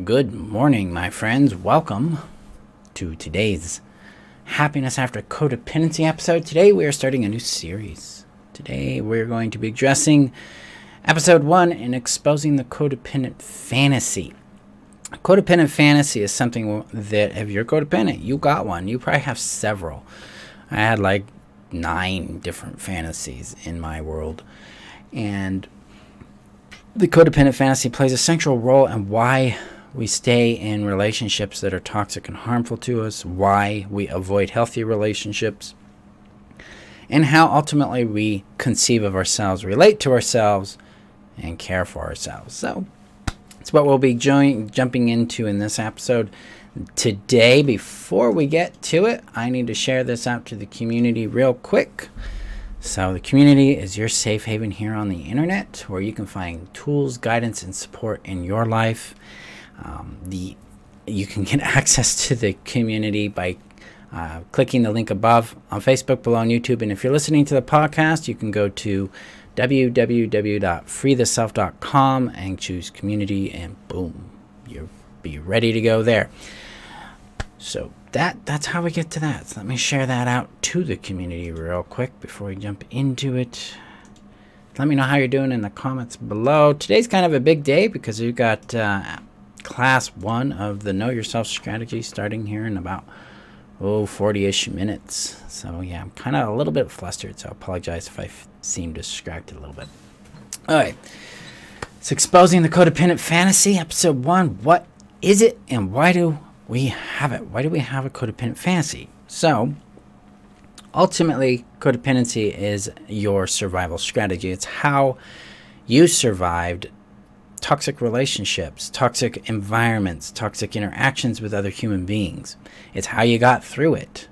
Good morning, my friends. Welcome to today's Happiness After Codependency episode. Today we are starting a new series. Today we're going to be addressing episode 1 in exposing the codependent fantasy. Codependent fantasy is something that if you're codependent, you got one. You probably have several. I had like 9 different fantasies in my world. And the codependent fantasy plays a central role in why we stay in relationships that are toxic and harmful to us, why we avoid healthy relationships, and how ultimately we conceive of ourselves, relate to ourselves, and care for ourselves. So that's what we'll be jumping into in this episode. Today, before we get to it, I need to share this out to the community real quick. So the community is your safe haven here on the internet, where you can find tools, guidance, and support in your life. You can get access to the community by clicking the link above on Facebook, below on YouTube. And if you're listening to the podcast, you can go to www.freetheself.com and choose community, and boom, you'll be ready to go there. So that's how we get to that. So let me share that out to the community real quick before we jump into it. Let me know how you're doing in the comments below. Today's kind of a big day because we've got class 1 of the Know Yourself strategy starting here in about 40-ish minutes. So yeah, I'm kind of a little bit flustered, so I apologize if I seem distracted a little bit. All right, it's exposing the codependent fantasy, episode 1. What is it and why do we have it? Why do we have a codependent fantasy? So ultimately, codependency is your survival strategy. It's how you survived toxic relationships, toxic environments, toxic interactions with other human beings. It's how you got through it.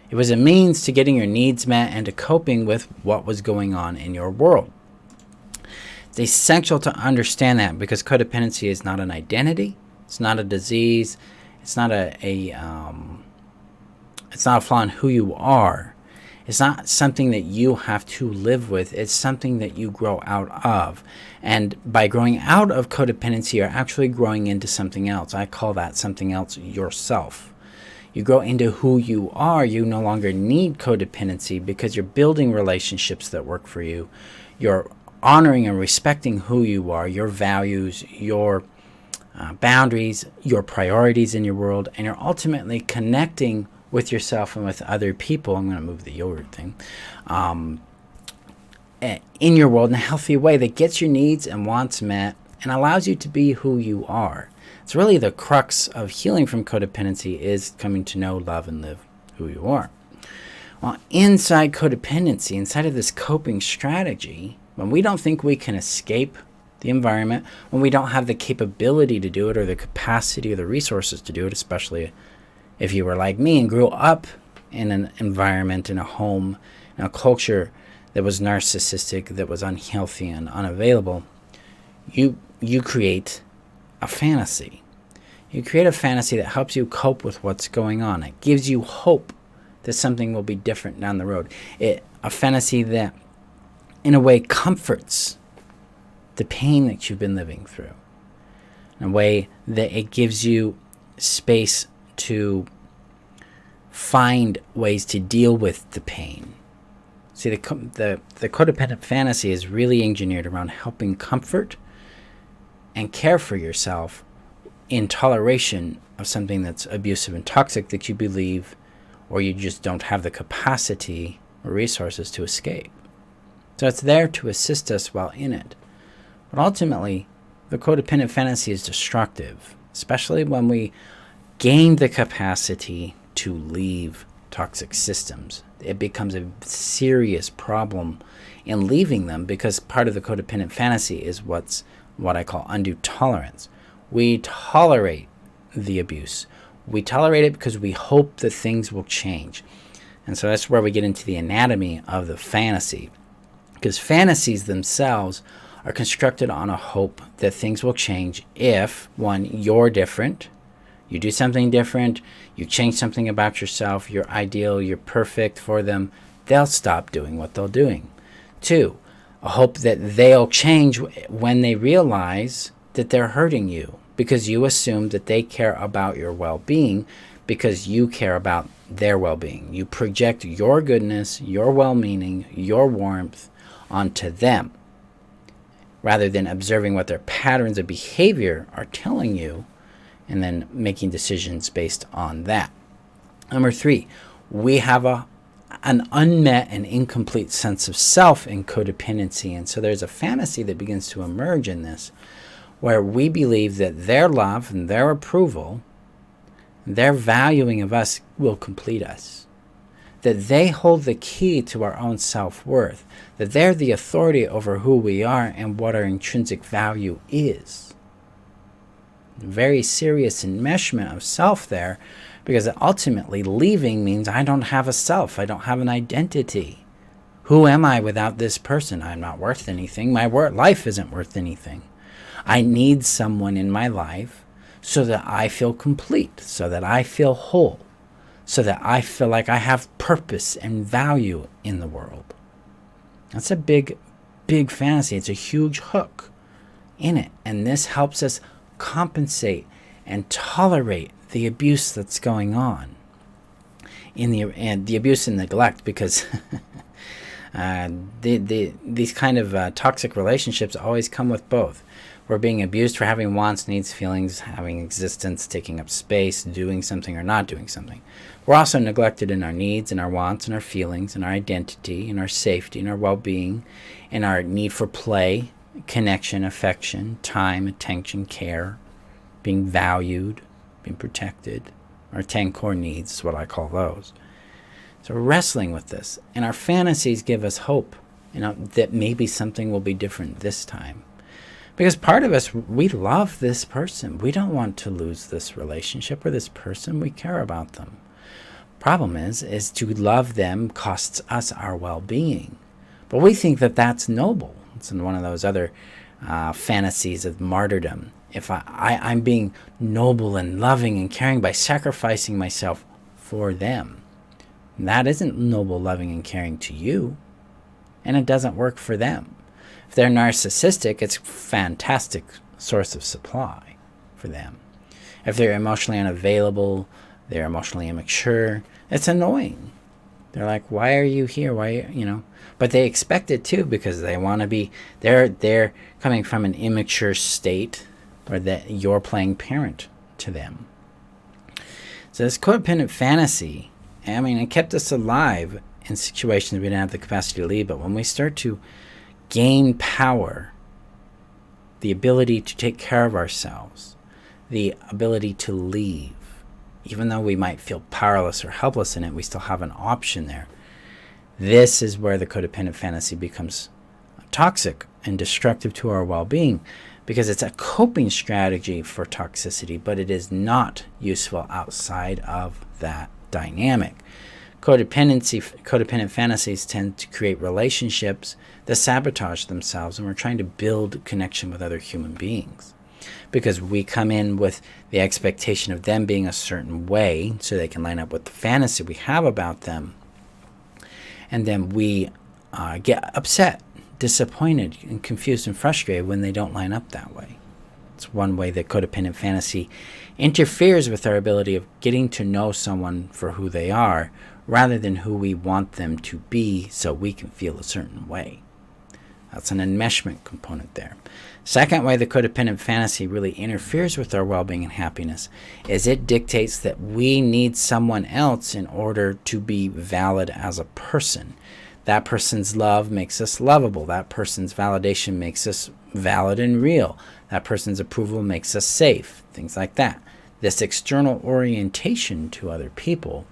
It was a means to getting your needs met and to coping with what was going on in your world. It's essential to understand that because codependency is not an identity, it's not a disease, it's not it's not a flaw in who you are. It's not something that you have to live with. It's something that you grow out of. And by growing out of codependency, you're actually growing into something else. I call that something else yourself. You grow into who you are. You no longer need codependency because you're building relationships that work for you. You're honoring and respecting who you are, your values, your boundaries, your priorities in your world, and you're ultimately connecting with yourself and with other people. I'm going to move the yogurt thing. In your world in a healthy way that gets your needs and wants met and allows you to be who you are. It's really the crux of healing from codependency is coming to know, love, and live who you are. Well, inside codependency, inside of this coping strategy, when we don't think we can escape the environment, when we don't have the capability to do it or the capacity or the resources to do it, especially if you were like me and grew up in an environment, in a home, in a culture that was narcissistic, that was unhealthy and unavailable, you create a fantasy. You create a fantasy that helps you cope with what's going on. It gives you hope that something will be different down the road. A fantasy that, in a way, comforts the pain that you've been living through. In a way that it gives you space to find ways to deal with the pain. See, the codependent fantasy is really engineered around helping comfort and care for yourself in toleration of something that's abusive and toxic that you believe or you just don't have the capacity or resources to escape. So it's there to assist us while in it. But ultimately, the codependent fantasy is destructive, especially when we gain the capacity to leave toxic systems. It becomes a serious problem in leaving them because part of the codependent fantasy is what I call undue tolerance. We tolerate the abuse. We tolerate it because we hope that things will change. And so that's where we get into the anatomy of the fantasy. Because fantasies themselves are constructed on a hope that things will change if, one, you're different, you do something different, you change something about yourself, you're ideal, you're perfect for them, they'll stop doing what they're doing. 2, a hope that they'll change when they realize that they're hurting you, because you assume that they care about your well-being because you care about their well-being. You project your goodness, your well-meaning, your warmth onto them, rather than observing what their patterns of behavior are telling you and then making decisions based on that. Number 3, we have an unmet and incomplete sense of self in codependency. And so there's a fantasy that begins to emerge in this, where we believe that their love and their approval, their valuing of us will complete us. That they hold the key to our own self-worth. That they're the authority over who we are and what our intrinsic value is. Very serious enmeshment of self there, because ultimately leaving means I don't have a self. I don't have an identity. Who am I without this person? I'm not worth anything. My life isn't worth anything. I need someone in my life so that I feel complete, so that I feel whole, so that I feel like I have purpose and value in the world. That's a big, big fantasy. It's a huge hook in it. And this helps us compensate and tolerate the abuse that's going on and the abuse and neglect, because these kind of toxic relationships always come with both. We're being abused for having wants, needs, feelings, having existence, taking up space, doing something or not doing something. We're also neglected in our needs and our wants and our feelings and our identity and our safety and our well-being and our need for play, connection, affection, time, attention, care, being valued, being protected. Our 10 core needs is what I call those. So we're wrestling with this. And our fantasies give us hope, that maybe something will be different this time. Because part of us, we love this person. We don't want to lose this relationship or this person. We care about them. Problem is to love them costs us our well-being. But we think that that's noble. It's in one of those other fantasies of martyrdom. If I'm being noble and loving and caring by sacrificing myself for them. And that isn't noble, loving, and caring to you. And it doesn't work for them. If they're narcissistic, it's a fantastic source of supply for them. If they're emotionally unavailable, they're emotionally immature, it's annoying. They're like, why are you here? But they expect it too, because they want to be, they're coming from an immature state, or that you're playing parent to them. So this codependent fantasy, it kept us alive in situations we didn't have the capacity to leave. But when we start to gain power, the ability to take care of ourselves, the ability to leave, even though we might feel powerless or helpless in it, we still have an option there. This is where the codependent fantasy becomes toxic and destructive to our well-being, because it's a coping strategy for toxicity, but it is not useful outside of that dynamic. Codependent fantasies tend to create relationships that sabotage themselves, and we're trying to build connection with other human beings because we come in with the expectation of them being a certain way so they can line up with the fantasy we have about them, and then we get upset, disappointed, and confused and frustrated when they don't line up that way. It's one way that codependent fantasy interferes with our ability of getting to know someone for who they are rather than who we want them to be so we can feel a certain way. That's an enmeshment component there. Second way the codependent fantasy really interferes with our well-being and happiness is it dictates that we need someone else in order to be valid as a person. That person's love makes us lovable. That person's validation makes us valid and real. That person's approval makes us safe. Things like that. This external orientation to other people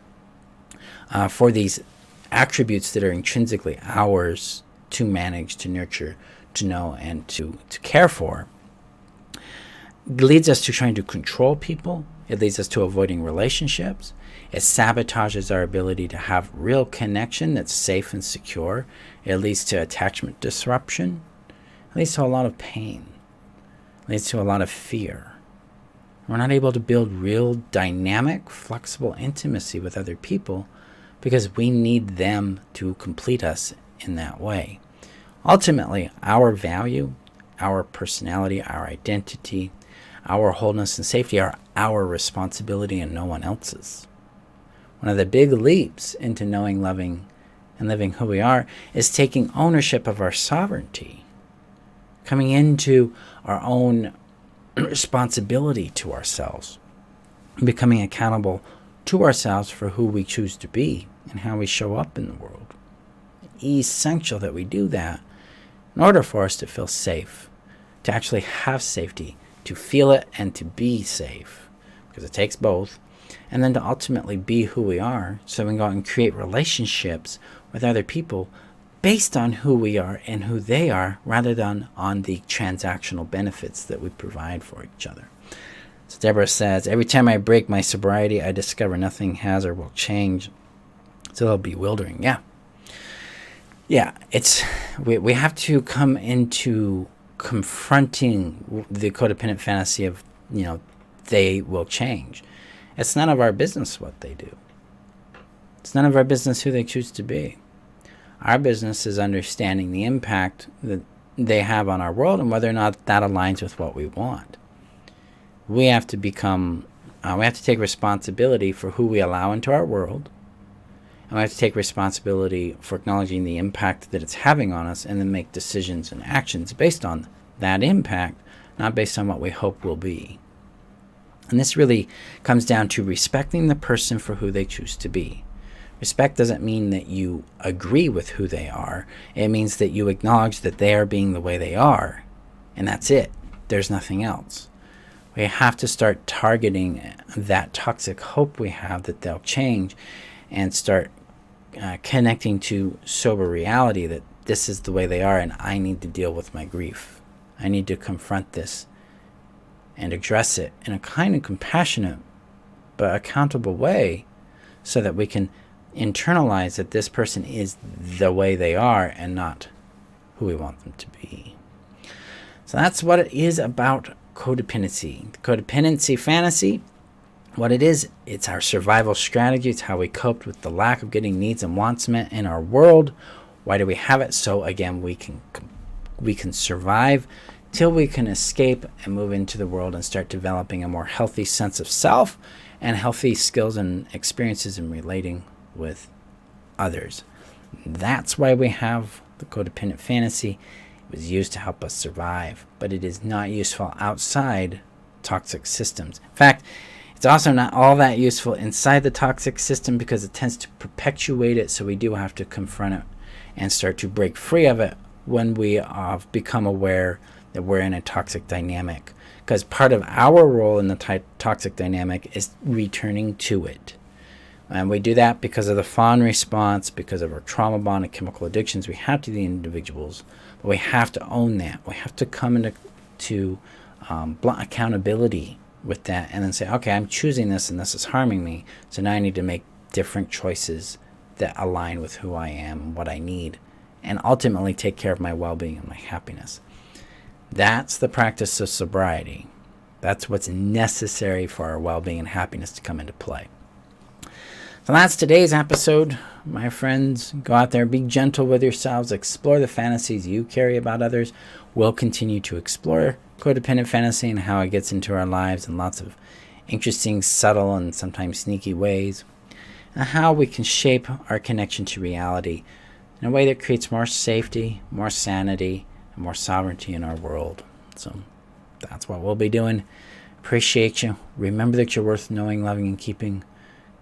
for these attributes that are intrinsically ours to manage, to nurture, to know, and to care for leads us to trying to control people. It leads us to avoiding relationships. It sabotages our ability to have real connection that's safe and secure. It leads to attachment disruption. It leads to a lot of pain. It leads to a lot of fear. We're not able to build real dynamic, flexible intimacy with other people because we need them to complete us in that way. Ultimately, our value, our personality, our identity, Our wholeness and safety are our responsibility and no one else's. One of the big leaps into knowing, loving, and living who we are is taking ownership of our sovereignty, coming into our own responsibility to ourselves, becoming accountable to ourselves for who we choose to be and how we show up in the world. Essential that we do that in order for us to feel safe, to actually have safety, to feel it and to be safe, because it takes both, and then to ultimately be who we are so we can go out and create relationships with other people based on who we are and who they are, rather than on the transactional benefits that we provide for each other. So Deborah says, every time I break my sobriety, I discover nothing has or will change. It's a little bewildering. Yeah, we have to come into confronting the codependent fantasy of, they will change. It's none of our business what they do. It's none of our business who they choose to be. Our business is understanding the impact that they have on our world and whether or not that aligns with what we want. We have to we have to take responsibility for who we allow into our world. And we have to take responsibility for acknowledging the impact that it's having on us, and then make decisions and actions based on that impact, not based on what we hope will be. And this really comes down to respecting the person for who they choose to be. Respect doesn't mean that you agree with who they are. It means that you acknowledge that they are being the way they are, and that's it. There's nothing else. We have to start targeting that toxic hope we have that they'll change, and start connecting to sober reality that this is the way they are, and I need to deal with my grief. I need to confront this and address it in a kind and compassionate but accountable way, so that we can internalize that this person is the way they are and not who we want them to be. So that's what it is about codependency. The codependency fantasy, what it is, it's our survival strategy. It's how we coped with the lack of getting needs and wants met in our world. Why do we have it? So again, we can survive till we can escape and move into the world and start developing a more healthy sense of self and healthy skills and experiences in relating with others. That's why we have the codependent fantasy. It was used to help us survive, but it is not useful outside toxic systems. In fact, it's also not all that useful inside the toxic system, because it tends to perpetuate it, so we do have to confront it and start to break free of it when we have become aware that we're in a toxic dynamic. Because part of our role in the toxic dynamic is returning to it. And we do that because of the fawn response, because of our trauma bond and chemical addictions we have to the individuals. But we have to own that. We have to come into blunt accountability with that, and then say, okay, I'm choosing this and this is harming me. So now I need to make different choices that align with who I am and what I need, and ultimately take care of my well-being and my happiness. That's the practice of sobriety. That's what's necessary for our well-being and happiness to come into play. So that's today's episode, my friends. Go out there, be gentle with yourselves, explore the fantasies you carry about others. We'll continue to explore codependent fantasy and how it gets into our lives in lots of interesting, subtle, and sometimes sneaky ways, and how we can shape our connection to reality in a way that creates more safety, more sanity, and more sovereignty in our world. So that's what we'll be doing. Appreciate you. Remember that you're worth knowing, loving, and keeping.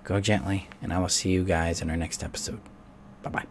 Go gently, and I will see you guys in our next episode. Bye-bye.